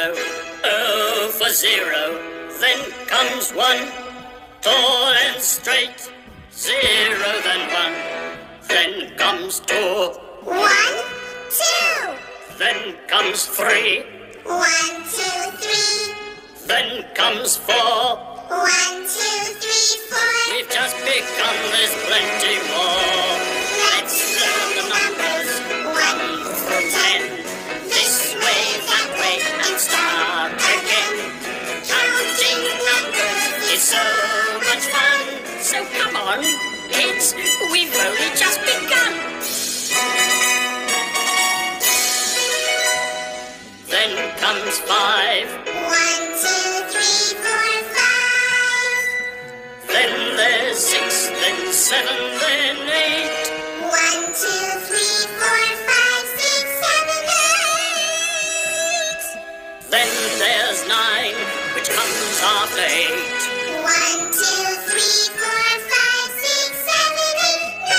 0. O for 0. Then comes 1, tall and straight. 0, then 1. Then comes 2. 1, 2. Then comes 3. 1, 2, 3. Then comes 4. 1, 2, 3, 4. We've just begun, there's plenty more. Let's learn the numbers 1 through 10. This way, that way, and start again. Counting numbers is so much fun. So come on, kids, we've only just begun. Then comes 5. 1, 2, 3, 4, 5. Then there's 6, then 7, then 8. 1, 2, 3, 4, 5, 6, 7, 8. Then there's 9, which comes after 8. 1, 2, 3, 4, 5, 6, 7, 8, 9.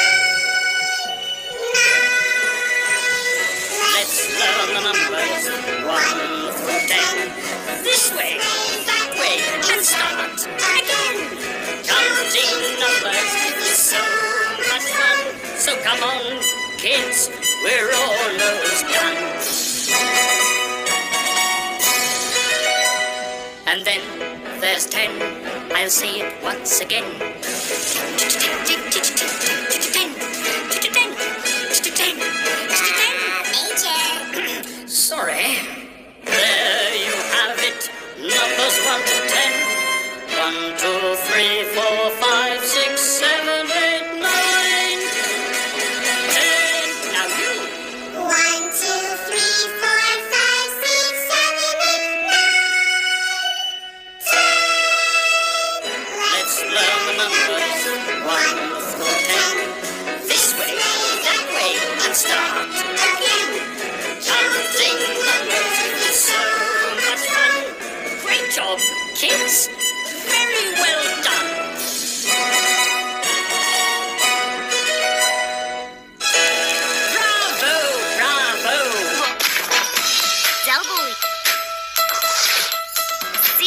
Let's learn the numbers 1 through 10. This way, that way, and start again. Counting numbers is so much fun. So come on, kids, we're almost done. And then there's 10. I'll say it once again. 10. Sorry. There you have it. Numbers 1 to 10. 1, 2, 3, 4, 5, 6, 7, 8, 9, 10. Now you. 1, 2, 3, 4, 5, 6, 7, 8, 9, 10. Let's learn the numbers 1 through 10. This way, that way, and start again. Counting numbers is so much fun. Great job, kids. Very well done. Bravo, bravo. Double C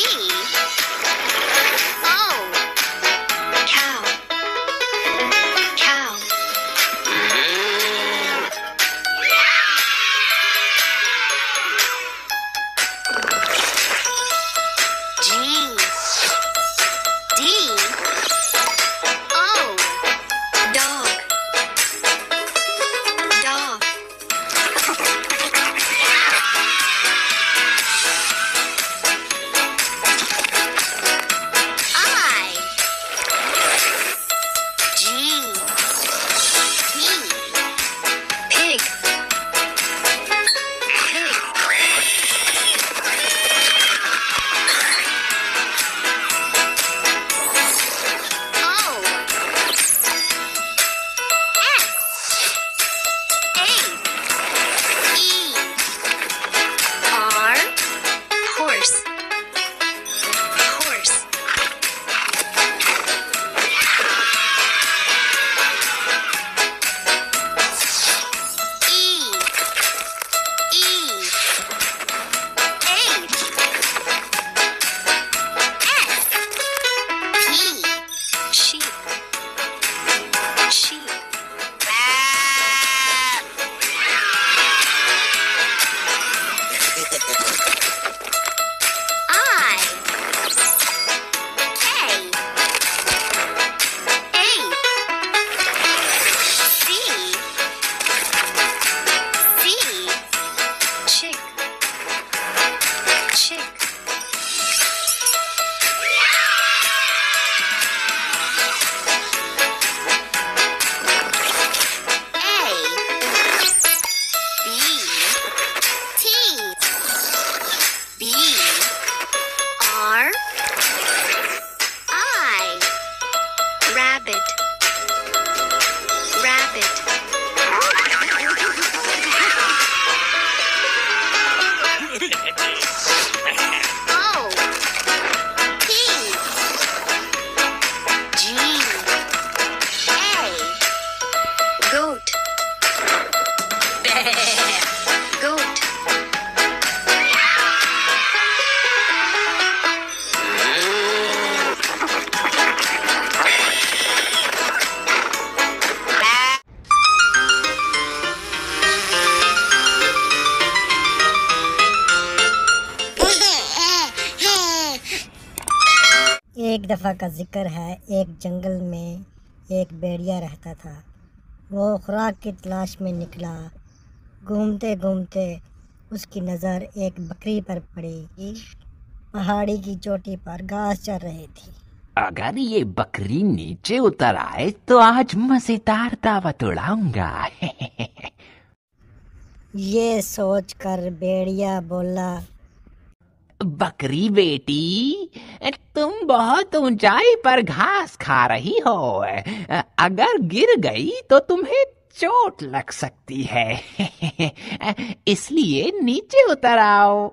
O cow cow G D O dog dog I G P pig pig O S A E R horse horse E E H S P sheep sheep I K A C chick chick B R I rabbit rabbit O P G A goat goat एक दफ़ा का जिक्र है, एक जंगल में एक भेड़िया रहता था। वो खुराक की तलाश में निकला। घूमते घूमते उसकी नज़र एक बकरी पर पड़ी। पहाड़ी की चोटी पर घास चर रही थी। अगर ये बकरी नीचे उतर आए तो आज मजेदार दावत उड़ाऊंगा। ये सोचकर भेड़िया बोला, बकरी बेटी, तुम बहुत ऊंचाई पर घास खा रही हो। अगर गिर गई तो तुम्हें चोट लग सकती है। इसलिए नीचे उतर आओ।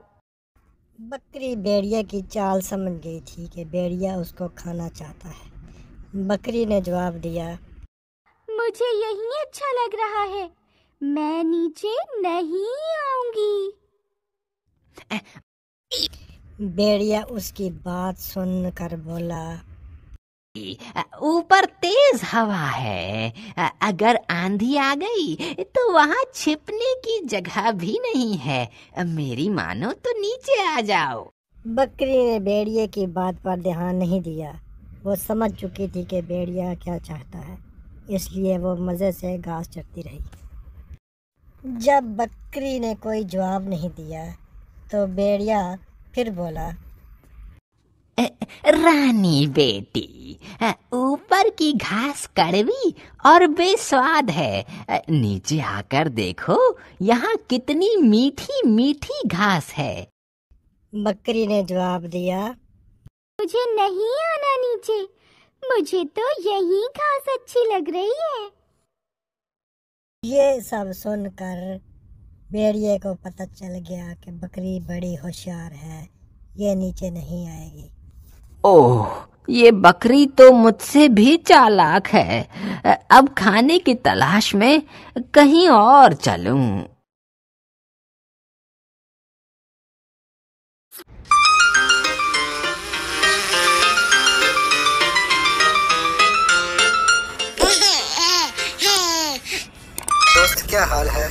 बकरी भेड़िया की चाल समझ गई थी कि भेड़िया उसको खाना चाहता है। बकरी ने जवाब दिया, मुझे यही अच्छा लग रहा है, मैं नीचे नहीं आऊंगी। भेड़िया उसकी बात सुनकर बोला, ऊपर तेज हवा है। अगर आंधी आ गई तो वहाँ छिपने की जगह भी नहीं है। मेरी मानो तो नीचे आ जाओ। बकरी ने भेड़िए की बात पर ध्यान नहीं दिया। वो समझ चुकी थी कि भेड़िया क्या चाहता है, इसलिए वो मज़े से घास चरती रही। जब बकरी ने कोई जवाब नहीं दिया तो भेड़िया फिर बोला, रानी बेटी, ऊपर की घास कड़वी और बेस्वाद है। नीचे आकर देखो, यहाँ कितनी मीठी मीठी घास है। बकरी ने जवाब दिया, मुझे नहीं आना नीचे, मुझे तो यही घास अच्छी लग रही है। ये सब सुनकर भेड़िए को पता चल गया कि बकरी बड़ी होशियार है, ये नीचे नहीं आएगी। ओह, ये बकरी तो मुझसे भी चालाक है। अब खाने की तलाश में कहीं और चलूं। दोस्त, क्या हाल है?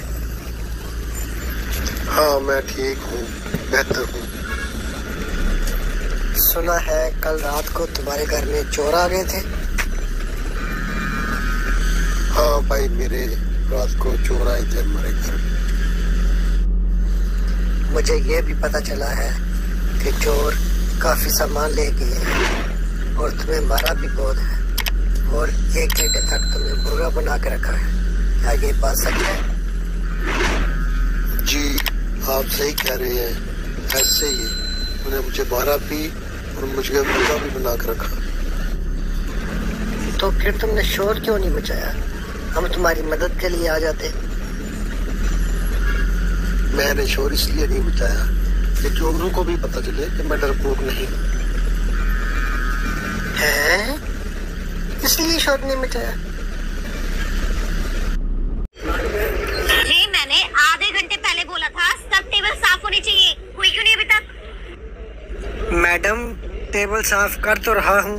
हाँ, मैं ठीक हूँ, बेहतर हूँ। सुना है कल रात को तुम्हारे घर में चोर आ गए थे। हाँ भाई, मेरे रात को चोर आए थे हमारे घर। मुझे ये भी पता चला है कि चोर काफी सामान ले गए हैं और तुम्हें मारा भी बहुत है और 1 घंटे तक तुम्हें मुर्गा बना के रखा है। क्या ये बात सच है? जी, आप सही कह रहे हैं। ऐसे ही उन्हें मुझे मारा भी और मुझे मुर्गा भी बना के रखा। तो फिर तुमने शोर क्यों नहीं मचाया? हम तुम्हारी मदद के लिए आ जाते। मैंने शोर इसलिए नहीं मचाया कि चोरों को भी पता चले कि मैं डरपोक नहीं हूँ। है? इसलिए शोर नहीं मचाया? जी, मैंने आधे घंटे पहले बोला था सब टेबल साफ होनी चाहिए। हुई क्यों नहीं अभी तक? मैडम, टेबल साफ कर तो रहा हूँ।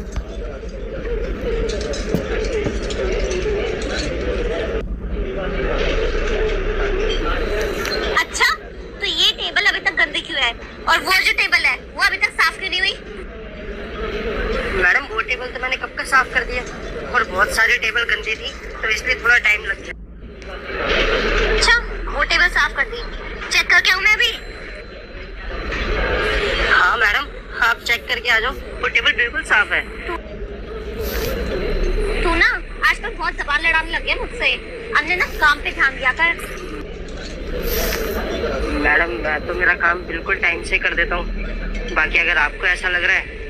अच्छा, तो ये टेबल अभी तक गंदी क्यों है? और वो जो टेबल है वो अभी तक साफ क्यों नहीं हुई? मैडम, वो टेबल तो मैंने कब का साफ कर दिया और बहुत सारी टेबल गंदी थी तो इसलिए थोड़ा टाइम लग गया। अच्छा, वो टेबल साफ कर दी। चेक करके आऊँ मैं भी? हाँ मैडम, आप चेक करके आ जाओ, वो टेबल बिल्कुल साफ है। तू ना आजकल बहुत जबान लड़ाने लग गया मुझसे। हमने ना काम पे ध्यान दिया कर। मैडम, मैं तो मेरा काम बिल्कुल टाइम से कर देता हूँ। बाकी अगर आपको ऐसा लग रहा है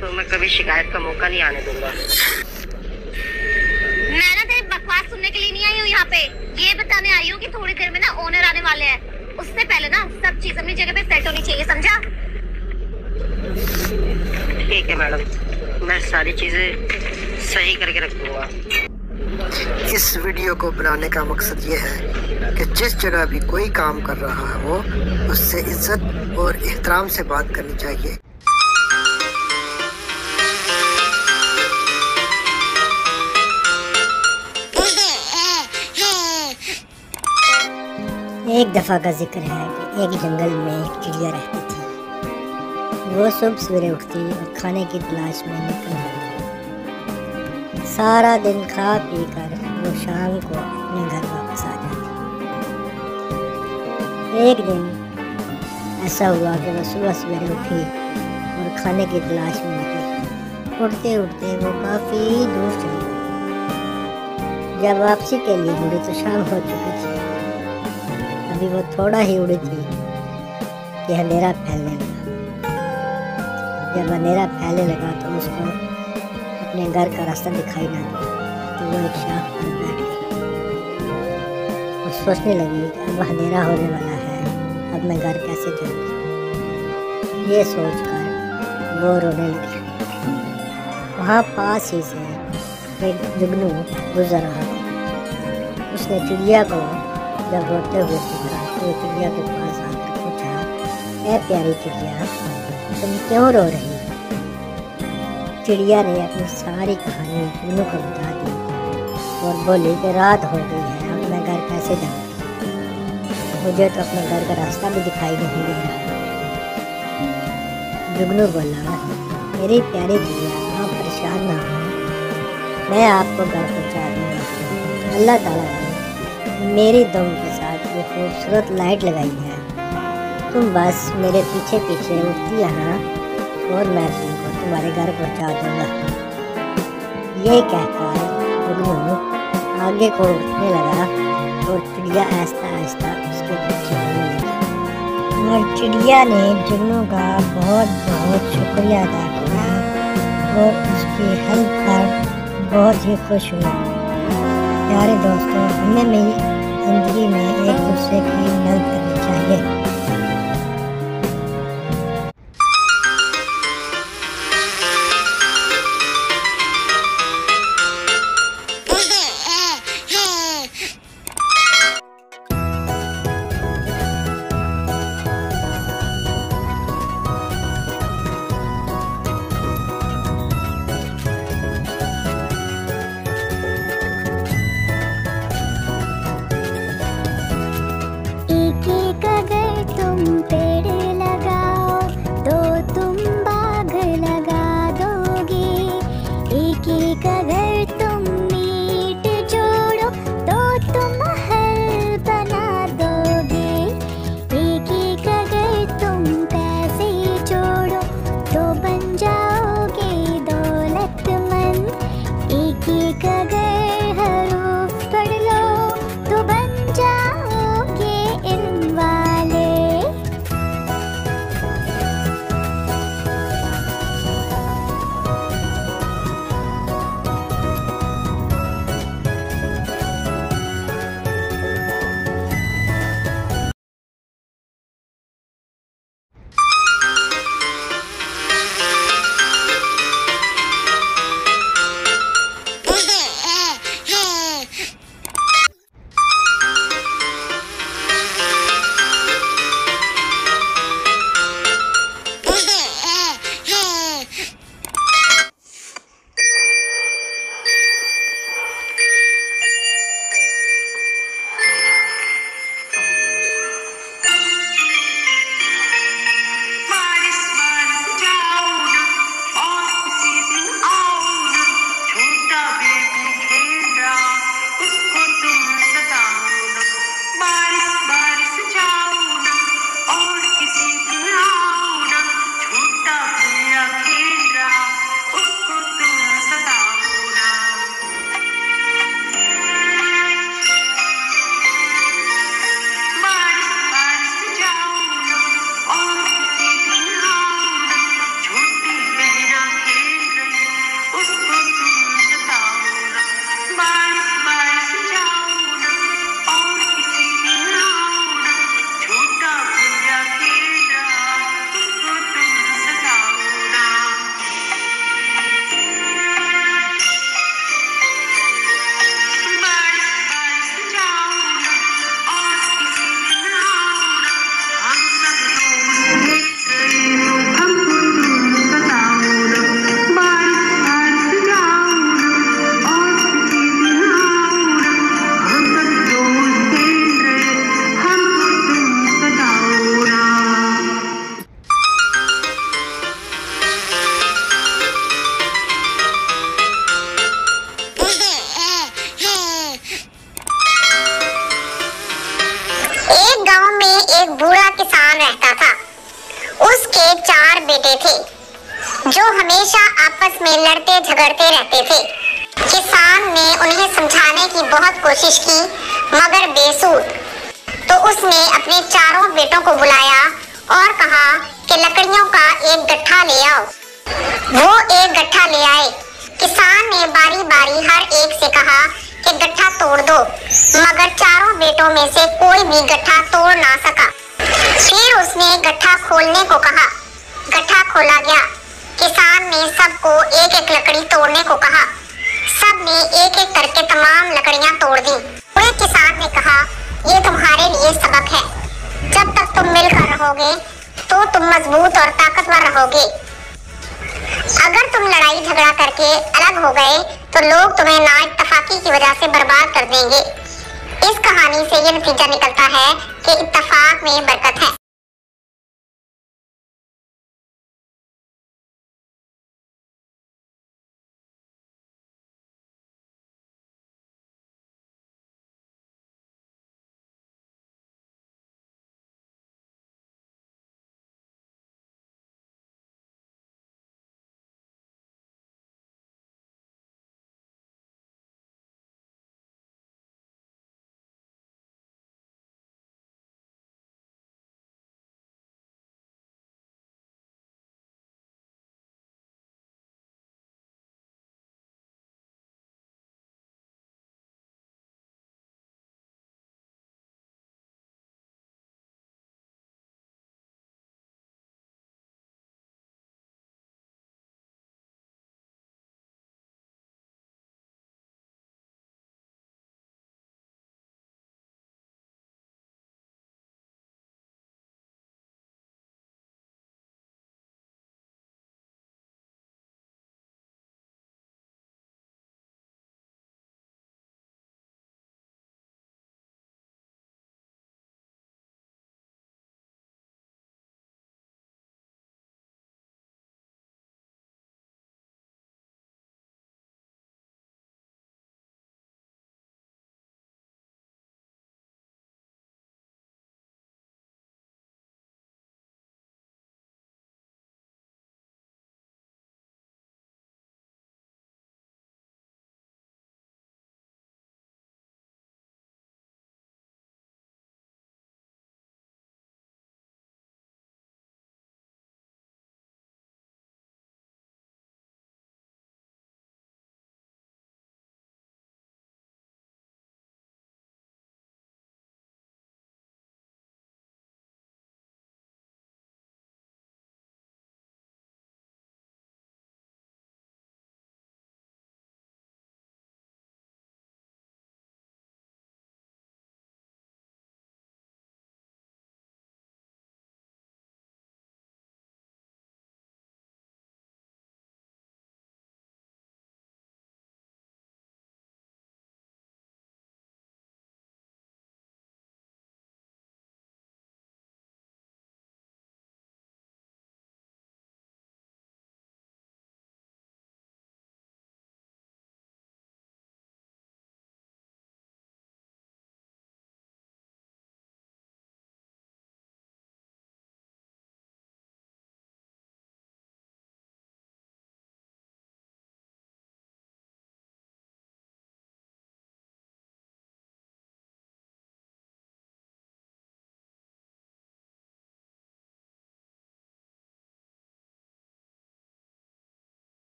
तो मैं कभी शिकायत का मौका नहीं आने दूंगा। मैं ना तेरी बकवास सुनने के लिए नहीं आई हूँ यहाँ पे। ये बताने आई हूँ कि थोड़ी देर में ना ओनर आने वाले हैं। उससे पहले ना सब चीज अपनी जगह पे सेट होनी चाहिए, समझा? ठीक है मैडम, मैं सारी चीजें सही करके रख दूंगा। इस वीडियो को बनाने का मकसद ये है कि जिस जगह भी कोई काम कर रहा हो उससे इज्जत और एहतराम से बात करनी चाहिए। एक दफ़ा का जिक्र है कि एक जंगल में एक चिड़िया रहती थी। वो सुबह सवेरे उठती और खाने की तलाश में निकल पड़ती। सारा दिन खा पी कर वो शाम को अपने घर वापस आ जाती। एक दिन ऐसा हुआ कि वो सुबह सवेरे उठी और खाने की तलाश में निकली। उठते उठते वो काफ़ी दूर चली गई। जब वापसी के लिए मुड़ी तो शाम हो चुकी थी। अभी वो थोड़ा ही उड़ी थी कि अंधेरा फैलने लगा। जब अंधेरा फैलने लगा तो उसको अपने घर का रास्ता दिखाई ना दिया, तो वो एक शाख पर बैठ गई और सोचने लगी कि अब अंधेरा होने वाला है, अब मैं घर कैसे जाऊँगी। ये सोचकर वो रोने लगी। वहाँ पास ही से एक जुगनू गुजर रहा था। उसने चिड़िया को जब रोते हुए देखा तो चिड़िया के पास आकर पूछा, ऐ प्यारी चिड़िया, तुम क्यों रो रही हो? चिड़िया ने अपनी सारी कहानी जुगनू को बता दी और बोली कि रात हो गई है, अब मैं घर कैसे जाऊँगी? मुझे तो अपने घर का रास्ता भी दिखाई नहीं दे रहा। जुगनू बोला, मेरी प्यारी चिड़िया, आप परेशान ना हो, मैं आपको घर पहुँचा दूँगा। अल्लाह ताला ने मेरी दुम के साथ ये खूबसूरत लाइट लगाई है, तुम बस मेरे पीछे पीछे उठती रहना और मैं तुमको तुम्हारे घर पहुँचा दूँगा। ये कहकर जुगनू आगे को उठने लगा और चिड़िया आहिस्ता आहिस्ता उसके पीछे होने लगी। और चिड़िया ने जुगनू का बहुत बहुत शुक्रिया अदा किया और उसकी हेल्प पर बहुत ही खुश हुई। प्यारे दोस्तों, हमें भी ज़िंदगी में एक दूसरे की मदद करनी चाहिए। एक एक अगर एक गांव में एक बूढ़ा किसान रहता था। उसके 4 बेटे थे जो हमेशा आपस में लड़ते झगड़ते रहते थे। किसान ने उन्हें समझाने की बहुत कोशिश की मगर बेसूर। तो उसने अपने 4 बेटों को बुलाया और कहा कि लकड़ियों का एक गट्ठा ले आओ। वो एक गट्ठा ले आए। किसान ने बारी बारी हर एक से कहा कि गट्ठा तोड़ दो, मगर 4 बेटों में से कोई भी गट्ठा तोड़ ना सका। फिर उसने गट्ठा खोलने को कहा। गट्ठा खोला गया। किसान ने सबको एक एक लकड़ी तोड़ने को कहा। सब ने एक एक करके तमाम लकड़ियां तोड़ दी। पूरे किसान ने कहा, ये तुम्हारे लिए सबक है। जब तक तुम मिलकर रहोगे तो तुम मजबूत और ताकतवर रहोगे। अगर तुम लड़ाई झगड़ा करके अलग हो गए तो लोग तुम्हें नाइत्तेफाकी की वजह से बर्बाद कर देंगे। इस कहानी से ये नतीजा निकलता है कि इत्तेफाक में बरकत है।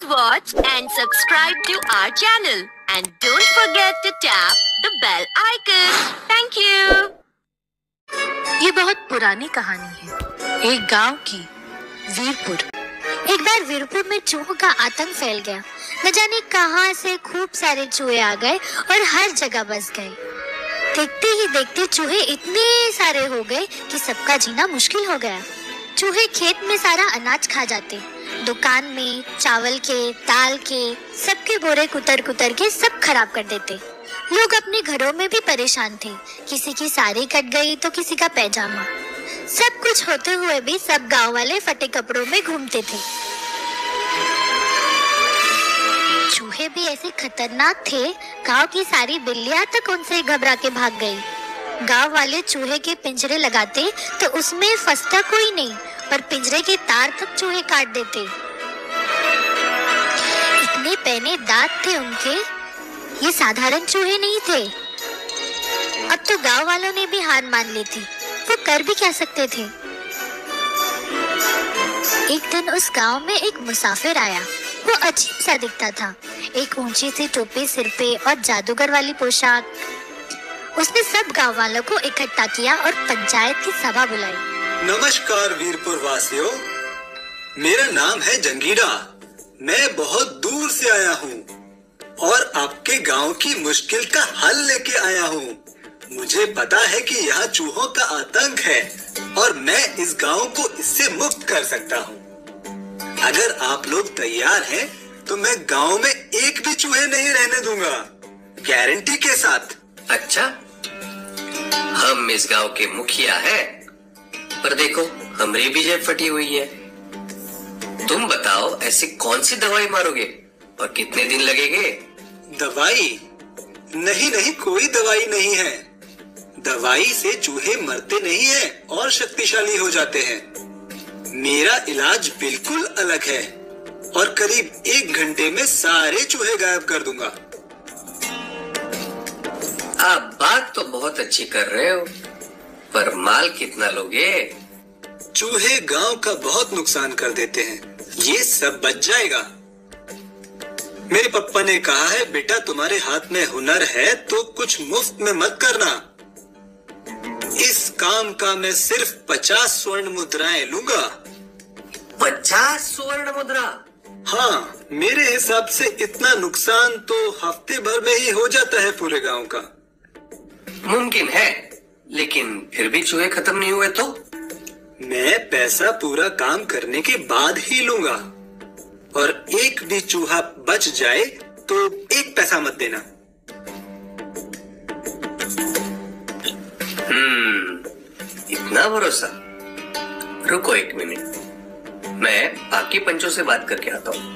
Watch and subscribe to our channel and don't forget to tap the bell icon. Thank you. ये बहुत पुरानी कहानी है, एक गांव की, वीरपुर। एक बार वीरपुर में चूहों का आतंक फैल गया। न जाने कहां से खूब सारे चूहे आ गए और हर जगह बस गए। देखते ही देखते चूहे इतने सारे हो गए कि सबका जीना मुश्किल हो गया। चूहे खेत में सारा अनाज खा जाते, दुकान में चावल के, दाल के, सबके बोरे कुतर कुतर के सब खराब कर देते। लोग अपने घरों में भी परेशान थे, किसी की साड़ी कट गई तो किसी का पैजामा। सब कुछ होते हुए भी सब गांव वाले फटे कपड़ों में घूमते थे। चूहे भी ऐसे खतरनाक थे, गांव की सारी बिल्लियां तक उनसे घबरा के भाग गई। गांव वाले चूहे के पिंजरे लगाते तो उसमें फंसता कोई नहीं, पर पिंजरे के तार तक चूहे काट देते। इतने पैने दांत थे उनके, ये साधारण चूहे नहीं थे। अब तो गांव वालों ने भी हार मान ली थी, वो कर भी क्या सकते थे। एक दिन उस गांव में एक मुसाफिर आया। वो अजीब सा दिखता था, एक ऊंची सी टोपी सिर पे और जादूगर वाली पोशाक। उसने सब गांव वालों को इकट्ठा किया और पंचायत की सभा बुलाई। नमस्कार वीरपुर वासियों, मेरा नाम है जंगीरा। मैं बहुत दूर से आया हूँ और आपके गांव की मुश्किल का हल लेके आया हूँ। मुझे पता है कि यहाँ चूहों का आतंक है और मैं इस गांव को इससे मुक्त कर सकता हूँ। अगर आप लोग तैयार हैं, तो मैं गांव में एक भी चूहे नहीं रहने दूंगा, गारंटी के साथ। अच्छा, हम इस गांव के मुखिया हैं, पर देखो हमारी भी जेब फटी हुई है। तुम बताओ ऐसी कौन सी दवाई मारोगे और कितने दिन लगेंगे? दवाई? नहीं, कोई दवाई नहीं है। दवाई से चूहे मरते नहीं हैं और शक्तिशाली हो जाते हैं। मेरा इलाज बिल्कुल अलग है और करीब 1 घंटे में सारे चूहे गायब कर दूंगा। आप बात तो बहुत अच्छी कर रहे हो, पर माल कितना लोगे? चूहे गांव का बहुत नुकसान कर देते हैं, ये सब बच जाएगा। मेरे पापा ने कहा है, बेटा तुम्हारे हाथ में हुनर है तो कुछ मुफ्त में मत करना। इस काम का मैं सिर्फ 50 स्वर्ण मुद्राएं लूंगा। 50 स्वर्ण मुद्रा? हाँ, मेरे हिसाब से इतना नुकसान तो हफ्ते भर में ही हो जाता है पूरे गांव का। मुमकिन है, लेकिन फिर भी चूहे खत्म नहीं हुए तो? मैं पैसा पूरा काम करने के बाद ही लूंगा और एक भी चूहा बच जाए तो 1 पैसा मत देना। इतना भरोसा? रुको 1 मिनट, मैं बाकी पंचों से बात करके आता हूँ।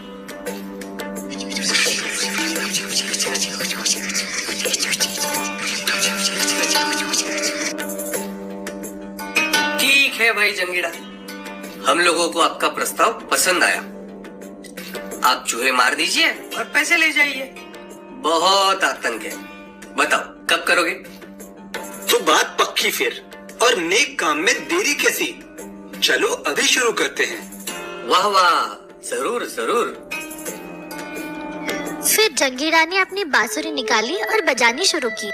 ठीक है भाई जंगीड़ा, हम लोगों को आपका प्रस्ताव पसंद आया। आप चूहे मार दीजिए और पैसे ले जाइए। बहुत आतंक है, बताओ कब करोगे? तो बात पक्की फिर, और नेक काम में देरी कैसी? चलो अभी शुरू करते हैं। वाह वाह, जरूर जरूर। फिर जंगीरा ने अपनी बांसुरी निकाली और बजानी शुरू की।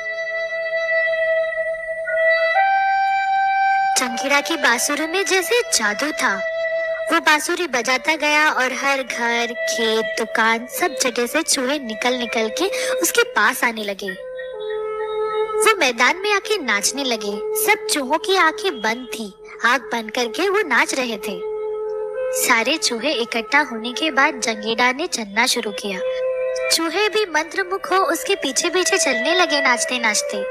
जंगीरा की बांसुरी में जैसे जादू था। वो बांसुरी बजाता गया और हर घर, खेत, दुकान, सब जगह से चूहे निकल निकल के उसके पास आने लगे। वो मैदान में आके नाचने लगे। सब चूहों की आंखें बंद थी, आंख बंद करके वो नाच रहे थे। सारे चूहे इकट्ठा होने के बाद जंगीरा ने चलना शुरू किया। चूहे भी मंत्रमुग्ध हो उसके पीछे पीछे चलने लगे नाचते नाचते।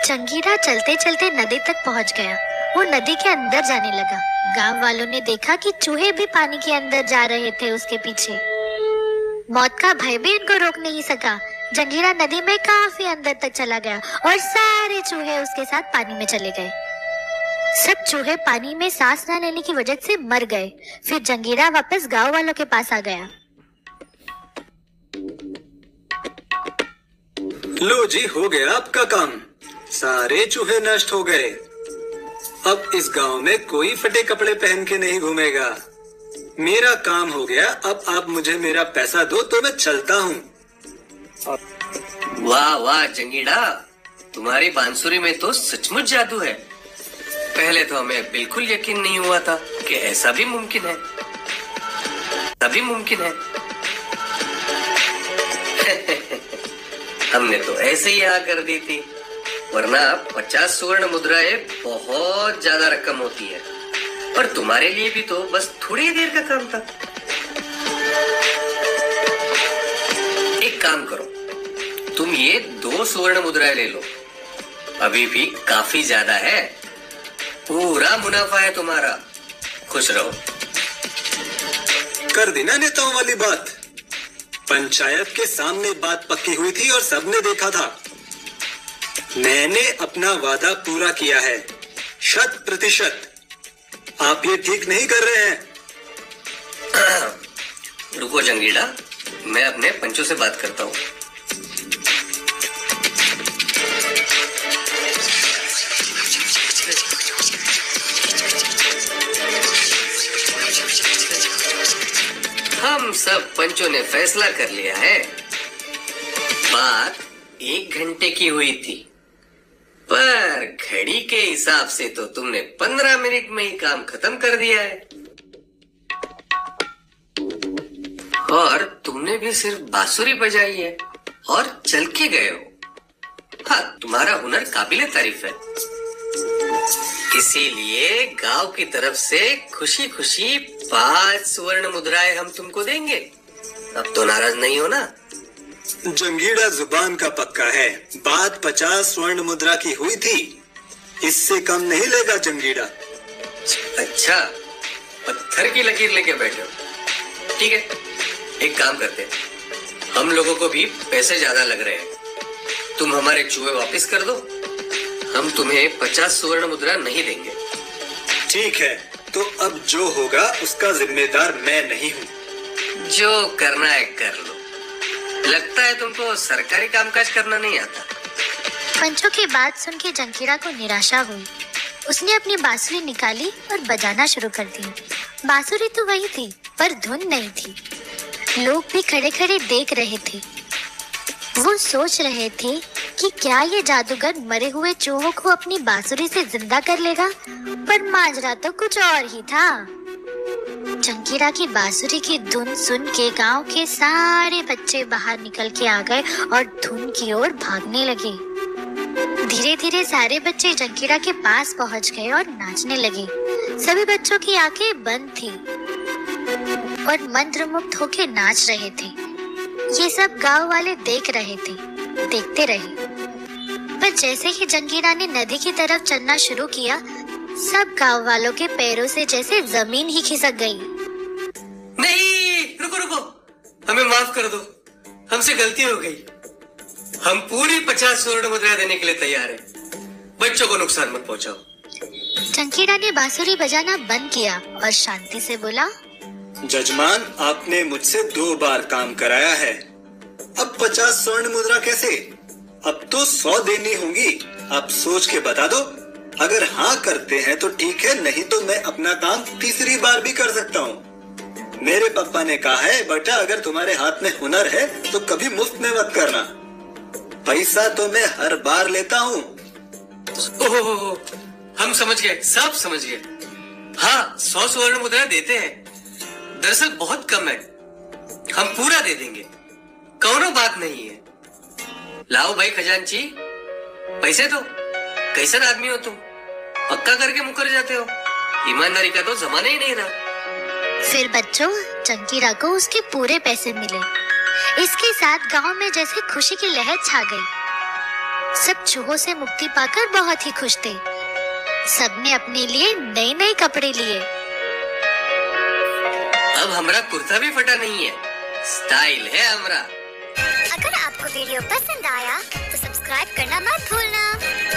जंगीरा चलते चलते नदी तक पहुंच गया। वो नदी के अंदर जाने लगा। गांव वालों ने देखा कि चूहे भी पानी के अंदर जा रहे थे उसके पीछे। मौत का भय भी इनको रोक नहीं सका। जंगीरा नदी में काफी अंदर तक चला गया और सारे चूहे उसके साथ पानी में चले गए। सब चूहे पानी में सांस न लेने की वजह से मर गए। फिर जंगीरा वापस गांव वालों के पास आ गया। लो जी, हो गया आपका काम। सारे चूहे नष्ट हो गए। अब इस गांव में कोई फटे कपड़े पहन के नहीं घूमेगा। मेरा काम हो गया, अब आप मुझे मेरा पैसा दो तो मैं चलता हूँ। वाह वाह जंगीड़ा, तुम्हारी बांसुरी में तो सचमुच जादू है। पहले तो हमें बिल्कुल यकीन नहीं हुआ था कि ऐसा भी मुमकिन है। तभी मुमकिन है। हमने तो ऐसे ही हाँ कर दी थी, वरना 50 स्वर्ण मुद्राएं बहुत ज्यादा रकम होती है, और तुम्हारे लिए भी तो बस थोड़ी देर का काम था। एक काम करो, तुम ये 2 स्वर्ण मुद्राएं ले लो, अभी भी काफी ज्यादा है। पूरा मुनाफा है तुम्हारा, खुश रहो। कर दी ना नेताओं वाली बात। पंचायत के सामने बात पक्की हुई थी और सबने देखा था। मैंने अपना वादा पूरा किया है 100%। आप ये ठीक नहीं कर रहे हैं। रुको जंगीड़ा, मैं अपने पंचों से बात करता हूँ। हम सब पंचों ने फैसला कर लिया है। बात 1 घंटे की हुई थी, पर घड़ी के हिसाब से तो तुमने 15 मिनट में ही काम खत्म कर दिया है। और तुमने भी सिर्फ बांसुरी बजाई है और चल के गए हो। हाँ, तुम्हारा हुनर काबिले तारीफ है। इसीलिए गांव की तरफ से खुशी खुशी 5 स्वर्ण मुद्राएं हम तुमको देंगे। अब तो नाराज नहीं हो ना? जंगीड़ा जुबान का पक्का है। बात 50 स्वर्ण मुद्रा की हुई थी, इससे कम नहीं लेगा जंगीड़ा। अच्छा, पत्थर की लकीर लेके बैठे हो। ठीक है, एक काम करते हैं, हम लोगों को भी पैसे ज्यादा लग रहे हैं। तुम हमारे चूहे वापस कर दो, हम तुम्हें 50 स्वर्ण मुद्रा नहीं देंगे। ठीक है, तो अब जो होगा उसका जिम्मेदार मैं नहीं हूँ। जो करना है कर लो। लगता है तुमको सरकारी कामकाज करना नहीं आता। पंचों की बात सुन के जंगीड़ा को निराशा हुई। उसने अपनी बांसुरी निकाली और बजाना शुरू कर दी। बांसुरी तो वही थी, पर धुन नहीं थी। लोग भी खड़े खड़े देख रहे थे। वो सोच रहे थे कि क्या ये जादूगर मरे हुए चूहों को अपनी बांसुरी से जिंदा कर लेगा, पर माजरा तो कुछ और ही था। जंगीड़ा की बांसुरी की धुन सुन के गांव के सारे बच्चे बाहर निकल के आ गए और धुन की ओर भागने लगे। धीरे धीरे सारे बच्चे जंगीड़ा के पास पहुंच गए और नाचने लगे। सभी बच्चों की आंखें बंद थी और मंत्रमुग्ध होके नाच रहे थे। ये सब गांव वाले देख रहे थे, देखते रहे। पर जैसे ही जंगीड़ा ने नदी की तरफ चलना शुरू किया, सब गांव वालों के पैरों से जैसे जमीन ही खिसक गई। नहीं, रुको रुको, हमें माफ कर दो, हमसे गलती हो गई। हम पूरी 50 स्वर्ण मुद्रा देने के लिए तैयार हैं। बच्चों को नुकसान मत पहुंचाओ। जंगीड़ा ने बांसुरी बजाना बंद किया और शांति से बोला, जजमान, आपने मुझसे 2 बार काम कराया है, अब 50 स्वर्ण मुद्रा कैसे? अब तो 100 देनी होंगी। आप सोच के बता दो। अगर हाँ करते हैं तो ठीक है, नहीं तो मैं अपना काम तीसरी बार भी कर सकता हूँ। मेरे पापा ने कहा है, बेटा अगर तुम्हारे हाथ में हुनर है तो कभी मुफ्त में मत करना। पैसा तो मैं हर बार लेता हूँ। ओह, हम समझ गए, सब समझ गए। हाँ, 100 स्वर्ण मुद्रा देते हैं। दरअसल बहुत कम है, हम पूरा दे देंगे, कौनो बात नहीं है। लाओ भाई खजांची, पैसे दो। कैसन आदमी हो तुम, पक्का करके मुकर जाते हो। ईमानदारी का तो जमाना ही नहीं रहा। फिर बच्चों, जंगीड़ा को उसके पूरे पैसे मिले। इसके साथ गांव में जैसे खुशी की लहर छा गई। सब चूहों से मुक्ति पाकर बहुत ही खुश थे। सबने अपने लिए नए नए कपड़े लिए। अब हमारा कुर्ता भी फटा नहीं है, स्टाइल है हमारा। अगर आपको वीडियो पसंद आया तो सब्सक्राइब करना मत भूलना।